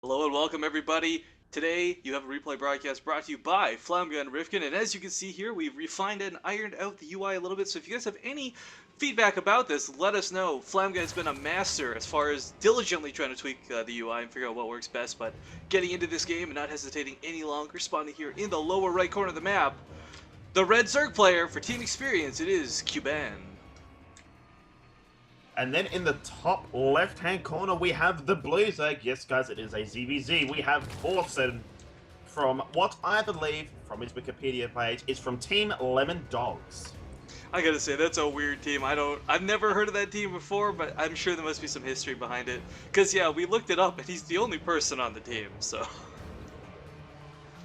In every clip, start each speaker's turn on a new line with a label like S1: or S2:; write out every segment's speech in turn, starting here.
S1: Hello and welcome everybody. Today you have a replay broadcast brought to you by Flamga and Rifkin, and as you can see here, we've refined and ironed out the UI a little bit, so if you guys have any feedback about this, let us know. Flamga has been a master as far as diligently trying to tweak the UI and figure out what works best, but getting into this game and not hesitating any longer, spawning here in the lower right corner of the map, the red Zerg player for team experience, it is xpKubbaN.
S2: And then in the top left-hand corner, we have the blue Zerg. Yes, guys, it is a ZvZ. We have Forsen from what I believe, from his Wikipedia page, is from Team Lemon Dogs.
S1: I gotta say, that's a weird team. I've never heard of that team before, but I'm sure there must be some history behind it. Cause yeah, we looked it up and he's the only person on the team, so.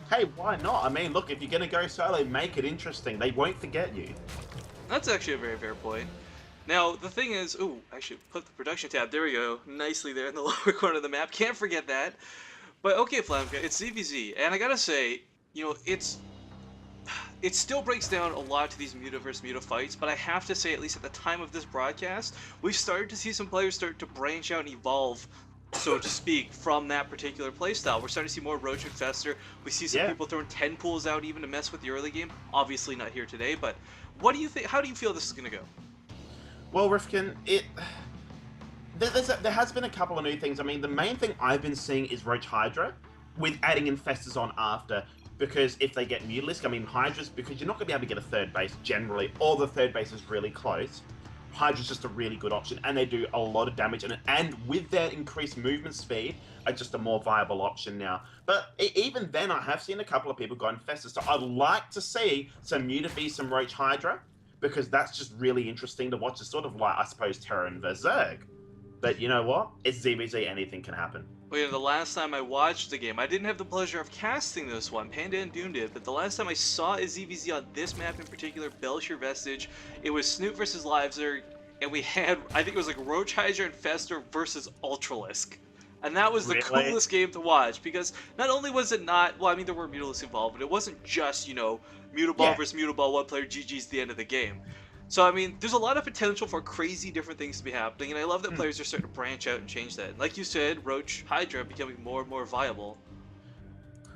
S2: Hey, why not? I mean, look, if you're gonna go solo, make it interesting. They won't forget you.
S1: That's actually a very fair point. Now, the thing is, ooh, I should put the production tab, there we go, nicely there in the lower corner of the map, can't forget that. But okay, Flamka, it's ZvZ, and I gotta say, you know, it still breaks down a lot to these Muta versus Muta fights, but I have to say, at least at the time of this broadcast, we've started to see some players start to branch out and evolve, so to speak, from that particular playstyle. We're starting to see more Roach and Fester. We see some people throwing 10 pools out even to mess with the early game. Obviously not here today, but what do you think? How do you feel this is gonna go?
S2: Well, Rifkin, there has been a couple of new things. I mean, the main thing I've been seeing is Roach Hydra, with adding infestors on after, because if they get Mutalisk, I mean, Hydra's, because you're not going to be able to get a third base generally, or the third base is really close. Hydra's just a really good option, and they do a lot of damage, and with their increased movement speed, are just a more viable option now. But even then, I have seen a couple of people go infestors, so I'd like to see some Muta v some Roach Hydra, because that's just really interesting to watch. It's sort of like, I suppose, Terran vs Zerg. But you know what? It's ZvZ, anything can happen.
S1: Well, you know, the last time I watched the game, I didn't have the pleasure of casting this one, Panda and Doom did, but the last time I saw a ZvZ on this map in particular, Belshire Vestige, it was Snoop versus Livezerg, and we had, I think it was like Roach Hydra and Fester versus Ultralisk. And that was the coolest game to watch, because not only was it not, well, I mean, there were Mutalisks involved, but it wasn't just, you know, Mutaball versus Mutaball, one player, GG's the end of the game. So, I mean, there's a lot of potential for crazy different things to be happening, and I love that players are starting to branch out and change that. Like you said, Roach Hydra becoming more and more viable.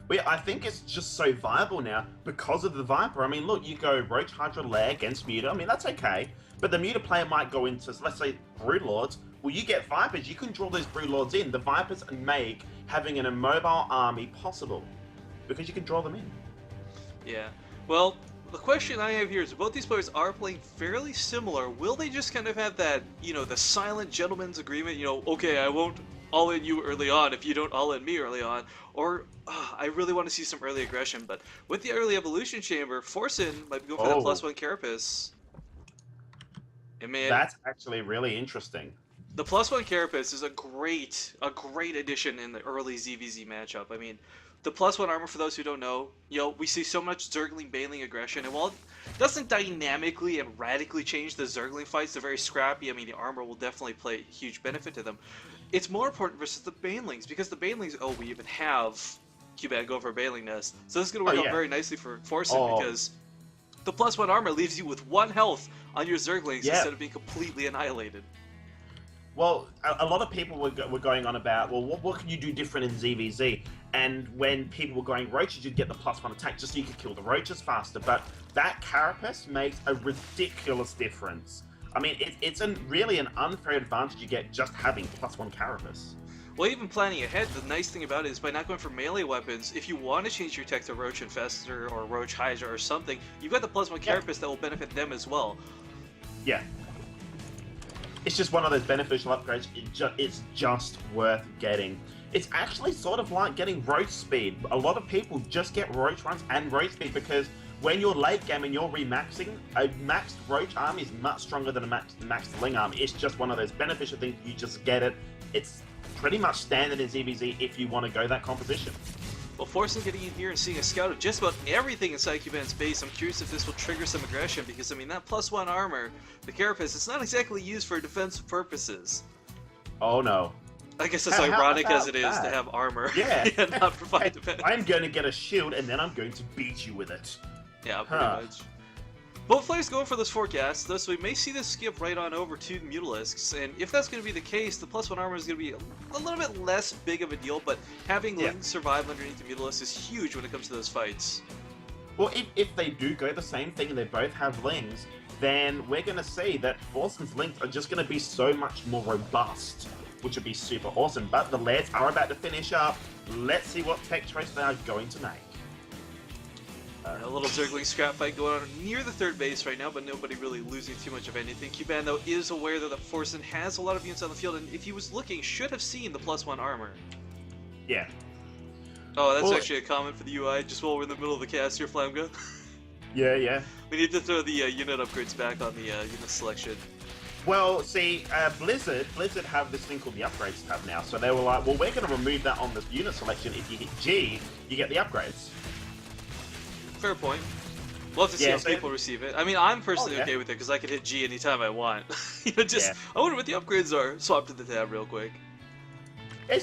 S2: Well, yeah, I think it's just so viable now because of the Viper. I mean, look, you go Roach Hydra Lair against Muta, I mean, that's okay. But the Muta player might go into, let's say, Broodlords. Well, you get Vipers, you can draw those Broodlords in. The Vipers make having an immobile army possible, because you can draw them in.
S1: Yeah. Well, the question I have here is, both these players are playing fairly similar. Will they just kind of have that, you know, the silent gentleman's agreement, you know, okay, I won't all-in you early on if you don't all-in me early on, or I really want to see some early aggression, but with the early evolution chamber, Forsen might be going for that +1 Carapace.
S2: That's actually really interesting.
S1: The +1 Carapace is a great addition in the early ZvZ matchup. I mean, the +1 armor, for those who don't know, you know, we see so much Zergling Baneling aggression, and while it doesn't dynamically and radically change the Zergling fights, they're very scrappy. I mean, the armor will definitely play a huge benefit to them. It's more important versus the Banelings, because the Banelings, oh, we even have xpKubbaN go for a Baneling Nest. So this is going to work out very nicely for Forsen, because the +1 armor leaves you with 1 health on your Zerglings instead of being completely annihilated.
S2: Well, a lot of people were going on about, well, what can you do different in ZvZ? And when people were going Roaches, you'd get the +1 attack just so you could kill the Roaches faster. But that Carapace makes a ridiculous difference. I mean, it's really an unfair advantage you get just having +1 Carapace.
S1: Well, even planning ahead, the nice thing about it is by not going for melee weapons, if you want to change your tech to Roach Infestor or Roach Hydra or something, you've got the +1 Carapace that will benefit them as well.
S2: Yeah. It's just one of those beneficial upgrades. It's just worth getting. It's actually sort of like getting Roach Speed. A lot of people just get Roach runs and Roach Speed because when you're late game and you're remaxing, a maxed Roach arm is much stronger than a maxed Ling arm. It's just one of those beneficial things. You just get it. It's pretty much standard in ZvZ if you want to go that composition.
S1: Well, Forsen getting in here and seeing a scout of just about everything inside xpKubbaN's base, I'm curious if this will trigger some aggression, because, I mean, that +1 armor, the Carapace, it's not exactly used for defensive purposes.
S2: Oh, no.
S1: I guess as ironic as it is to have armor and not provide defense.
S2: I'm going to get a shield, and then I'm going to beat you with it.
S1: Yeah, pretty much. Both players going for those 4 gas, though, so we may see this skip right on over to the Mutalisks, and if that's going to be the case, the +1 armor is going to be a little bit less big of a deal, but having Link survive underneath the Mutalisk is huge when it comes to those fights.
S2: Well, if they do go the same thing and they both have Lings, then we're going to see that Forsen's Lings are just going to be so much more robust, which would be super awesome. But the lads are about to finish up. Let's see what tech choice they are going to make.
S1: A little Zergling scrap fight going on near the 3rd base right now, but nobody really losing too much of anything. xpKubbaN, though, is aware that the Forsen has a lot of units on the field, and if he was looking, should have seen the +1 armor.
S2: Yeah.
S1: Oh, that's actually a comment for the UI, just while we're in the middle of the cast here, Flamga.
S2: Yeah.
S1: We need to throw the unit upgrades back on the unit selection.
S2: Well, see, Blizzard have this thing called the upgrades tab now, so they were like, well, we're going to remove that on this unit selection. If you hit G, you get the upgrades.
S1: Fair point. We'll have to see how people receive it. I mean, I'm personally okay with it because I can hit G anytime I want. I wonder what the upgrades are. Swap to the tab real quick.
S2: It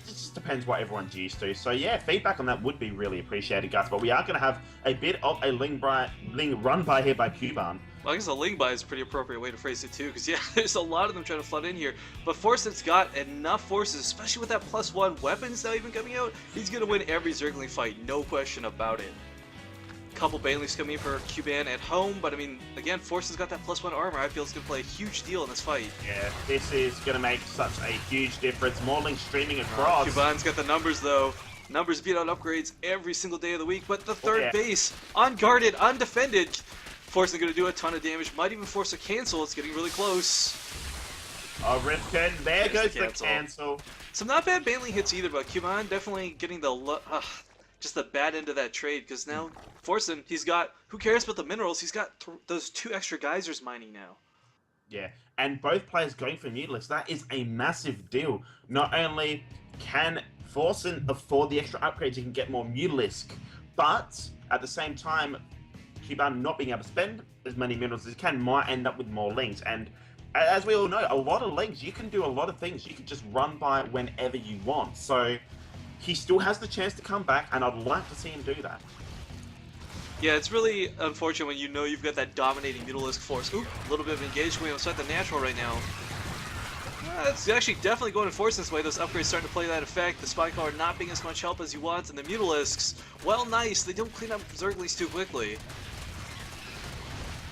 S2: just depends what everyone's used to. So yeah, feedback on that would be really appreciated, guys. But we are going to have a bit of a Ling run by here by xpKubbaN.
S1: Well, I guess a Ling buy is a pretty appropriate way to phrase it too, because yeah, there's a lot of them trying to flood in here. But Forsen's got enough forces, especially with that +1 weapons now even coming out. He's going to win every Zergling fight, no question about it. Couple Banelings coming in for xpKubbaN at home, but I mean, again, Forsen's got that +1 armor. I feel it's going to play a huge deal in this fight.
S2: Yeah, this is going to make such a huge difference. More links streaming across.
S1: xpKubbaN's got the numbers, though. Numbers beat out upgrades every single day of the week, but the 3rd base, unguarded, undefended. Forsen going to do a ton of damage. Might even force a cancel. It's getting really close.
S2: Oh, Rifkin, there goes the cancel.
S1: Some not bad Baneling hits either, but xpKubbaN definitely getting the just the bad end of that trade, because now Forsen, he's got, who cares about the minerals, he's got those 2 extra geysers mining now.
S2: Yeah, and both players going for Mutalisks, that is a massive deal. Not only can Forsen afford the extra upgrades, he can get more Mutalisk, but at the same time, xpKubbaN not being able to spend as many minerals as he can might end up with more links. And as we all know, a lot of links, you can do a lot of things. You can just run by whenever you want. So he still has the chance to come back, and I'd like to see him do that.
S1: Yeah, it's really unfortunate when you know you've got that dominating Mutalisk force. Ooh, a little bit of engagement. We almost the natural right now. It's actually definitely going to Forsen's way. Those upgrades starting to play that effect. The Spy Collar not being as much help as you want, and the Mutalisks, well, nice. They don't clean up Zerglings too quickly.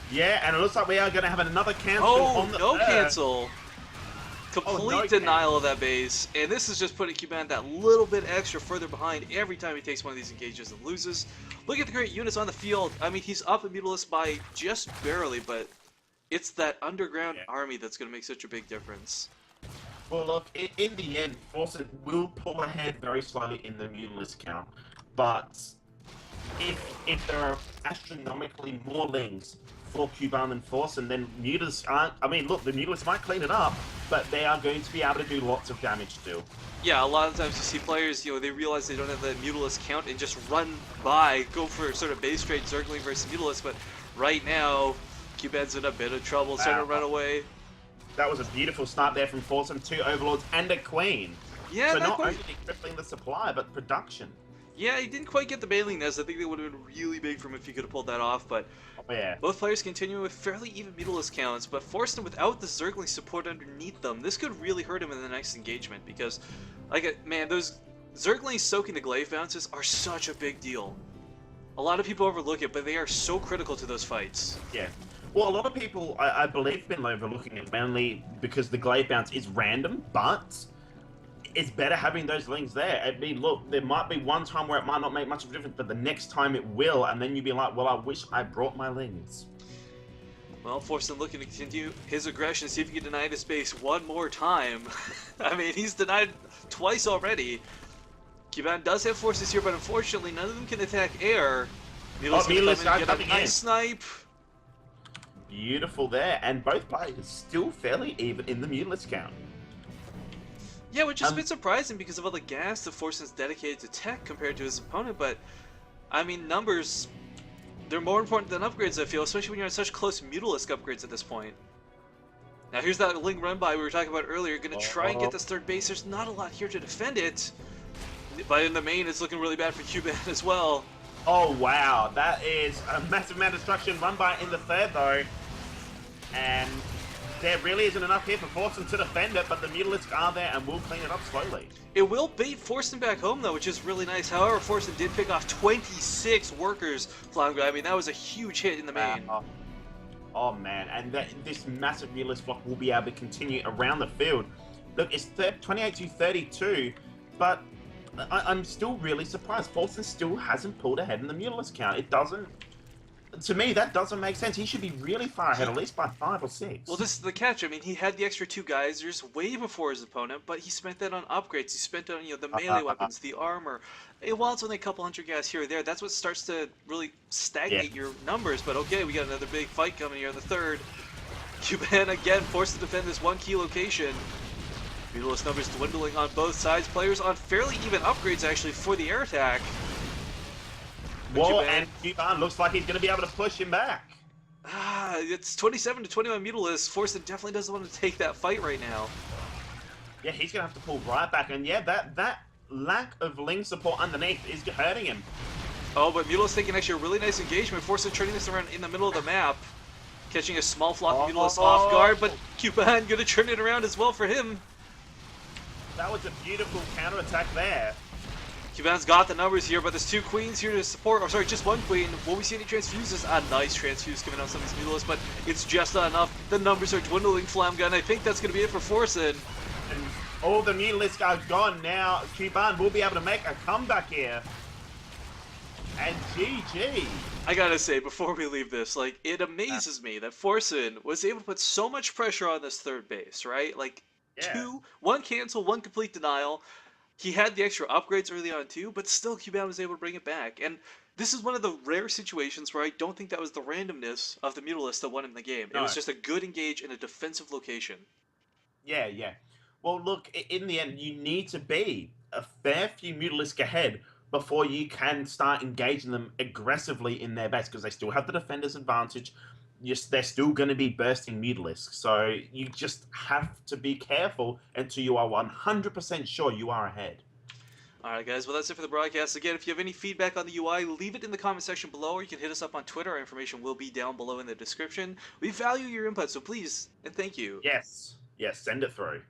S2: Yeah, and it looks like we are going to have another cancel on the
S1: no cancel. Complete denial of that base, and this is just putting xpKubbaN that little bit extra further behind every time he takes one of these engages and loses. Look at the great units on the field. I mean, he's up a Mutalisk by just barely, but it's that underground army that's going to make such a big difference.
S2: Well, look, in the end, Forsen will pull ahead very slowly in the Mutalisk count, but if there are astronomically more lings for xpKubbaN than Forsen, then Mutalisks aren't. I mean, look, the Mutalisks might clean it up, but they are going to be able to do lots of damage still. Yeah,
S1: a lot of times you see players, they realize they don't have the Mutalisk count and just run by, go for sort of base trade Zergling versus Mutalisk, but right now, xpKubbaN's in a bit of trouble, starting to run away.
S2: That was a beautiful start there from Forsen, 2 Overlords and a Queen.
S1: Yeah,
S2: so not only crippling the supply, but production.
S1: Yeah, he didn't quite get the Baneling Nest. I think they would have been really big for him if he could have pulled that off, but both players continue with fairly even Mutalisk counts, but Forsen without the Zergling support underneath them, this could really hurt him in the next engagement, because, man, those Zerglings soaking the glaive bounces are such a big deal. A lot of people overlook it, but they are so critical to those fights.
S2: Yeah. Well, a lot of people, I believe, have been overlooking it mainly because the glaive bounce is random, but it's better having those lings there. I mean, look, there might be one time where it might not make much of a difference, but the next time it will, and then you'd be like, well, I wish I brought my lings.
S1: Well, Forsen looking to continue his aggression, see if he can deny the space one more time. I mean, he's denied twice already. xpKubbaN does have forces here, but unfortunately, none of them can attack air. Mutalisk get a nice snipe.
S2: Beautiful there, and both players still fairly even in the Mutalisk count.
S1: Yeah, which is a bit surprising because of all the gas that Forsen's dedicated to tech compared to his opponent, but, I mean, numbers, they're more important than upgrades, I feel, especially when you're on such close Mutalisk upgrades at this point. Now here's that Ling run-by we were talking about earlier, gonna try and get this 3rd base. There's not a lot here to defend it, but in the main it's looking really bad for xpKubbaN as well.
S2: Oh, wow. That is a massive amount of destruction. Run by in the third, though. And there really isn't enough here for Forsen to defend it, but the Mutalisks are there and will clean it up slowly.
S1: It will bait Forsen back home, though, which is really nice. However, Forsen did pick off 26 workers. I mean, that was a huge hit in the main.
S2: Oh, man. And this massive Mutalisk block will be able to continue around the field. Look, it's 28 to 32, but I'm still really surprised. Forsen still hasn't pulled ahead in the Mutalisk count. It doesn't... To me, that doesn't make sense. He should be really far ahead, at least by 5 or 6.
S1: Well, this is the catch. I mean, he had the extra 2 geysers way before his opponent, but he spent that on upgrades. He spent it on, the melee weapons, the armor. While it's only a couple hundred gas here or there, that's what starts to really stagnate your numbers. But okay, we got another big fight coming here in the third. xpKubbaN again forced to defend this one key location. Mutalisk numbers dwindling on both sides. Players on fairly even upgrades, actually, for the air attack.
S2: Whoa, and xpKubbaN looks like he's going to be able to push him back.
S1: It's 27 to 21 Mutalisks. Forsen definitely doesn't want to take that fight right now.
S2: Yeah, he's going to have to pull right back. And yeah, that lack of Ling support underneath is hurting him.
S1: Oh, but Mutalisks taking actually a really nice engagement. Forsen turning this around in the middle of the map. Catching a small flock of Mutalisks off guard, but xpKubbaN going to turn it around as well for him.
S2: That was a beautiful counterattack there.
S1: xpKubbaN's got the numbers here, but there's 2 queens here to support. Oh, sorry, just 1 queen. Will we see any transfuses? A nice transfuse coming out some of these Mutalisks, but it's just not enough. The numbers are dwindling, xpKubbaN. I think that's going to be it for Forsen.
S2: And all the Mutalisks are gone now. xpKubbaN will be able to make a comeback here. And GG.
S1: I gotta say, before we leave this, like, it amazes me that Forsen was able to put so much pressure on this third base, right? Like, 1 cancel, 1 complete denial. He had the extra upgrades early on too, but still xpKubbaN was able to bring it back. And this is one of the rare situations where I don't think that was the randomness of the Mutalisk that won him the game. No. It was just a good engage in a defensive location.
S2: Yeah. Well, look, in the end, you need to be a fair few Mutalisk ahead before you can start engaging them aggressively in their base, because they still have the defender's advantage. They're still going to be bursting Mutalisks, so you just have to be careful until you are 100% sure you are ahead.
S1: Alright guys, well that's it for the broadcast. Again, if you have any feedback on the UI, leave it in the comment section below, or you can hit us up on Twitter. Our information will be down below in the description. We value your input, so please and thank you.
S2: Yes, send it through.